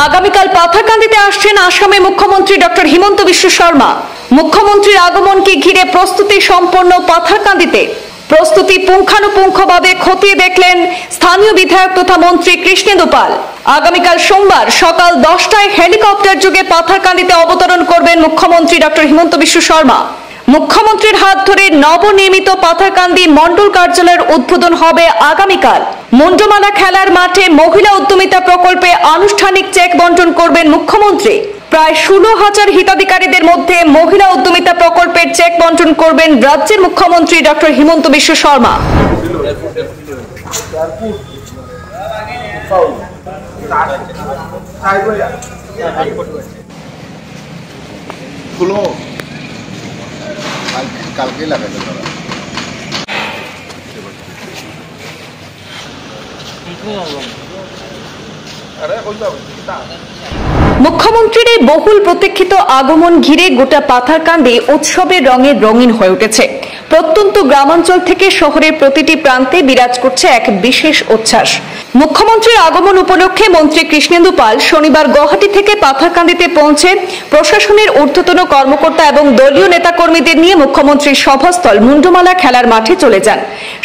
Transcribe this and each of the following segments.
আগামীকাল পাথারকান্দিতে আসছেন আসামে মুখ্যমন্ত্রী ডক্টর হিমন্ত বিশ্ব শর্মা। মুখ্যমন্ত্রীর আগমনকে ঘিরে প্রস্তুতি সম্পন্ন পাথারকান্দিতে। প্রস্তুতি পুঙ্খানুপুঙ্খভাবে খতিয়ে দেখলেন স্থানীয় বিধায়ক তথা মন্ত্রী কৃষ্ণেন্দু পাল। আগামীকাল সোমবার সকাল 10টায় হেলিকপ্টার যোগে পাথারকান্দিতে অবতরণ করবেন মুখ্যমন্ত্রী ডক্টর হিমন্ত বিশ্ব শর্মা। মুখ্যমন্ত্রীর হাত ধরে নবনির্মিত পাথারকান্দি মন্ডল কার্যালয়ের উদ্বোধন হবে আগামীকাল। মুন্ডমালা খেলার মাঠে মহিলা উদ্যমিতা প্রকল্পে আনুষ্ঠানিক চেক বন্টন করবেন মুখ্যমন্ত্রী। প্রায় 16,000 হিতাধিকারীদের মধ্যে মহিলা উদ্যমিতা প্রকল্পের চেক বন্টন করবেন রাজ্যের মুখ্যমন্ত্রী ডক্টর হিমন্ত বিশ্ব শর্মা। মুখ্যমন্ত্রীর এই বহুল প্রতীক্ষিত আগমন ঘিরে গোটা পাথারকান্দি উৎসবের রঙে রঙিন হয়ে উঠেছে। প্রত্যন্ত গ্রামাঞ্চল থেকে শহরের প্রতিটি প্রান্তে বিরাজ করছে এক বিশেষ উচ্ছ্বাস। মুখ্যমন্ত্রীর আগমন উপলক্ষে মন্ত্রী কৃষ্ণেন্দু পাল শনিবার গুয়াহাটি থেকে পাথারকান্দিতে পৌঁছে প্রশাসনের ঊর্ধ্বতন কর্মকর্তা এবং দলীয় নেতাকর্মীদের নিয়ে মুখ্যমন্ত্রীর সভাস্থল মুন্ডমালা খেলার মাঠে চলে যান।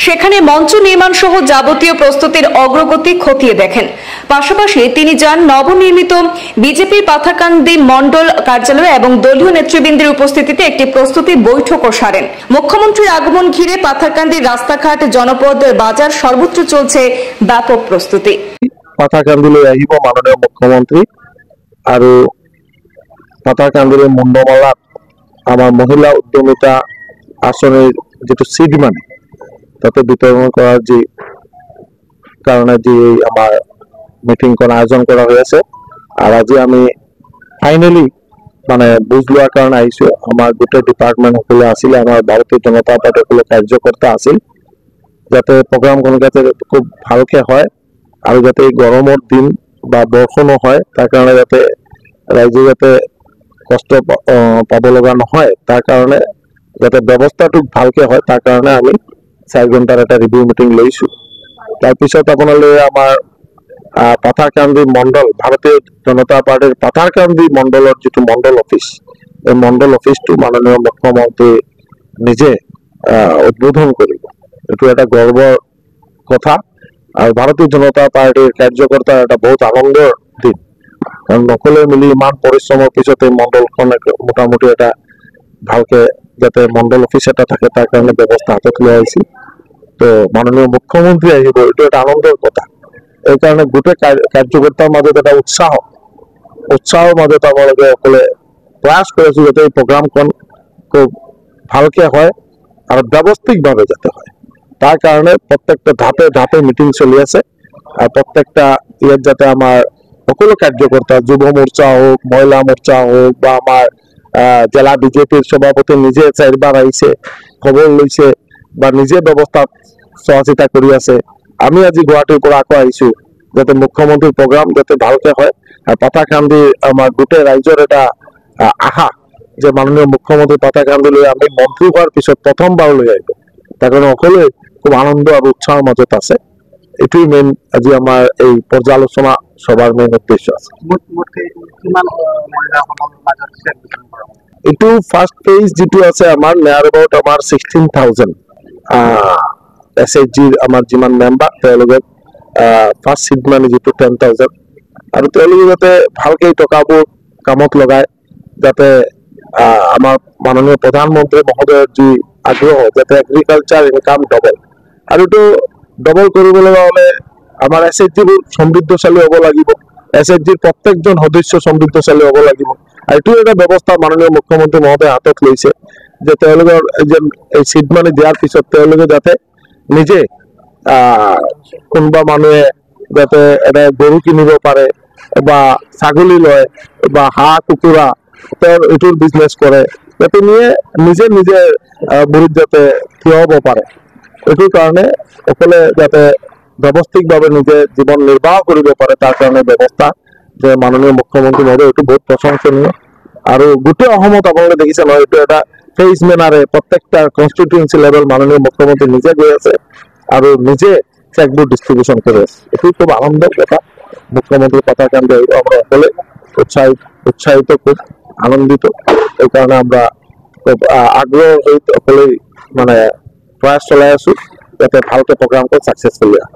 সেখানে মঞ্চ নির্মাণ সহ যাবতীয় প্রস্তুতির অগ্রগতি খতিয়ে দেখেন। পাশাপাশি তিনি যান নবনির্মিত বিজেপির পাথারকান্দি মন্ডল কার্যালয় এবং দলীয় নেতৃবৃন্দের উপস্থিতিতে একটি প্রস্তুতি বৈঠকও সারেন। মুখ্যমন্ত্রীর আগমন ঘিরে পাথারকান্দির রাস্তাঘাট, জনপদ, বাজার সর্বত্র চলছে ব্যাপক প্রস্তুতি। পাথারকান্দিলৈ আহিব মাননীয় মুখ্যমন্ত্রী আৰু পাথাৰকান্দিৰ মুন্ডমালাত আমাৰ মহিলা উদ্যমিতা আঁচনিৰ যেটো সিড মানি তাতে বিতৰণ কৰাৰ যি কাৰণে যি আমাৰ মিটিংখন আয়োজন কৰা হৈ আছে। আৰু আজি আমি ফাইনেলি মানে বুজ লোৱাৰ কাৰণে আহিছো। আমাৰ গোটেই ডিপাৰ্টমেণ্ট সকলে আছিল, আমাৰ ভাৰতীয় জনতা পাৰ্টিৰ সকলো কাৰ্যকৰ্তা আছিল, যাতে প্ৰগ্ৰামখন যাতে খুব ভালকে হয় আৰু যাতে এই গৰমৰ দিন বা বৰষুণো হয় তাৰ কাৰণে যাতে ৰাইজে যাতে কষ্ট পাব লগা নহয়, তাৰ কাৰণে যাতে ব্যৱস্থাটো ভালকে হয় তাৰ কাৰণে আমি 4 ঘণ্টাৰ এটা ৰিভিউ মিটিং লৈছো। তাৰপিছত আপোনালোকে আমাৰ পাথারকান্দি মন্ডল ভারতীয় জনতা পার্টির পাথারকান্দি মন্ডলের যেটো মন্ডল অফিস, এই মন্ডল অফিসটো মাননীয় মুখ্যমন্ত্রী নিজে উদ্বোধন কৰিব। এটো এটা গৰ্বৰ কথা আর ভারতীয় জনতা পার্টির কার্যকর্তার এটা বহুত আনন্দের দিন, কারণ সকলে মিলি ইমান পরিশ্রমের পিছত এই মন্ডলখন মোটামুটি এটা ভালকে যাতে মন্ডল অফিস এটা থাকে তার কারণে ব্যবস্থা হাতত লৈ আহিছে। তো মাননীয় মুখ্যমন্ত্রী আহিব, এটা একটা আনন্দের কথা। এই কারণে গোটেই কার্যকর্তার মাজত এটা উৎসাহৰ মাজত আপোনালোকে সকলে প্ৰয়াস কৰিছো যাতে এই প্ৰগ্ৰামখন খুব ভালকে হয় আৰু ব্যৱস্থিতভাৱে যাতে হয়। তাৰ কাৰণে প্ৰত্যেকটা ধাপে ধাপে মিটিং চলি আছে আৰু প্ৰত্যেকটা ইয়াত যাতে আমাৰ সকলো কাৰ্যকৰ্তা, যুৱ মোৰ্চা হোক, মহিলা মোৰ্চা হোক বা আমাৰ জেলা বিজেপিৰ সভাপতি নিজে 4বাৰ আহিছে, খবৰ লৈছে বা নিজে ব্যৱস্থাত চোৱা চিতা কৰি আছে। আমি আজি গুৱাহাটীৰ পৰা আকৌ আহিছো যাতে মুখ্যমন্ত্রীর প্রোগ্রাম যাতে ভালকে হয়। আর পাথারকান্দি আমার গোটেই রাজ্যের এটা আশা যে মাননীয় মুখ্যমন্ত্রী পাথারকান্দিলৈ আমি মন্ত্রী হওয়ার পিছত প্রথমবারলৈ আহিব, তার কারণে সকলে খুব আনন্দ আর উৎসাহের মাজত আছে। এটাই মেইন আজি আমার এই পর্যালোচনা সভার মেইন উদ্দেশ্য আছে। এইটো ফার্স্ট ফেজ যেটো আছে আমার নিয়ার এবাউট আমার 16,000 SHGৰ আমাৰ যিমান মেম্বাৰ তেওঁলোকে ফাৰ্স্ট সিড মানি যেটো 10,000 আৰু তেওঁলোকে যাতে ভালকে টকাবোৰ কামত লগায়, যাতে আমাৰ মাননীয় প্ৰধানমন্ত্ৰী মহোদয়ৰ যি আগ্ৰহ যাতে এগ্ৰিকালচাৰ ইনকাম ডবল, আৰু এইটো ডবল কৰিবলৈ হলে আমাৰ SHGবোৰ সমৃদ্ধশালী হ'ব লাগিব, SHGৰ প্ৰত্যেকজন সদস্য সমৃদ্ধশালী হ'ব লাগিব। আৰু এইটো এটা ব্যৱস্থা মাননীয় মুখ্যমন্ত্ৰী মহোদয় হাতত লৈছে যে তেওঁলোকৰ এই সিড মানি দিয়াৰ পিছত তেওঁলোকে যাতে নিজে কোনোবা মানুহে যাতে এটা গৰু কিনিব পাৰে বা ছাগলী লয় বা হাঁহ কুকুৰা এইটোৰ বিজনেছ কৰে, যাতে নিজে নিজে ভৰিত যাতে থিয় হ'ব পাৰে। এইটোৰ কাৰণে সকলে যাতে ব্যৱস্থিতভাৱে নিজে জীৱন নিৰ্বাহ কৰিব পাৰে তাৰ কাৰণে ব্যৱস্থা যে মাননীয় মুখ্যমন্ত্ৰী মহোদয় এইটো বহুত প্ৰশংসনীয়। আৰু গোটেই অসমত আপোনালোকে দেখিছে নহয়, এইটো এটা ফেজ মেনাৰে প্ৰত্যেকটা কনষ্টিটুৱেঞ্চি লেভেল মাননীয় মুখ্যমন্ত্ৰী নিজে গৈ আছে আৰু নিজে চেকবুক ডিস্ট্রিবিউশন করে আছে। এটি খুব আনন্দের কথা। মুখ্যমন্ত্রী পতাকাণ্ডে আমরা সকলে উৎসাহিত খুব আনন্দিত। এই কারণে আমরা খুব আগ্রহ সহিত সকলেই মানে প্রয়াস চলাই আছো যাতে ভালকে প্রোগ্রামটা সাকসেসফুলি হয়।